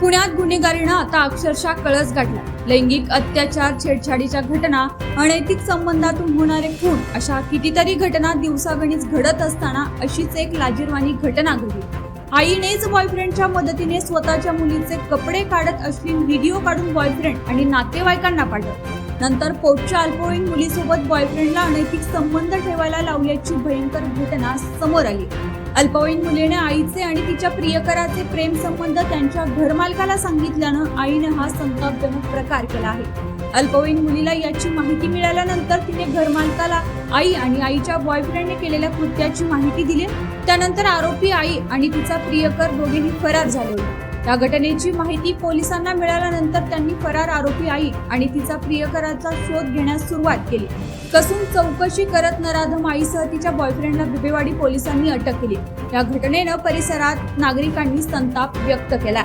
पुण्यात गुन्हेगारीनं आता अक्षरशः कळस गाठला। लैंगिक अत्याचार, छेडछाडीच्या घटना, अनैतिक संबंधातून होणारे खून अशा कितीतरी घटना दिवसागणिक घडत असताना अशीच एक लाजिरवाणी घटना घडली। आईनेच बॉयफ्रेंडच्या मदतीने स्वतःच्या मुलीचे कपडे काढत अश्लील व्हिडिओ काढून बॉयफ्रेंड आणि नातेवाईकांना पाठवले। नंतर पोटच्या अल्पवयीन मुलीसोबत बॉयफ्रेंडला अनैतिक संबंध ठेवायला लावल्याची भयंकर घटना समोर आली। अल्पवयीन मुलीने आईचे आणि तिच्या प्रियकराचे प्रेम संबंध त्यांच्या घरमालकाला सांगितल्यानं आईने हा संतापजनक प्रकार केला आहे। अल्पवयीन मुलीला याची माहिती मिळाल्यानंतर तिने घरमालकाला आई आणि आईच्या बॉयफ्रेंडने केलेल्या कृत्याची माहिती दिली। त्यानंतर आरोपी आई आणि तिचा प्रियकर दोघेही फरार झाले होते। या घटनेची माहिती पोलिसांना मिळाल्यानंतर त्यांनी फरार आरोपी आई आणि तिचा प्रियकराचा शोध घेण्यास सुरुवात केली। कसून चौकशी करत नराधम आईसह तिच्या बॉयफ्रेंडला बिबेवाडी पोलिसांनी अटक केली। या घटनेनं परिसरात नागरिकांनी संताप व्यक्त केला।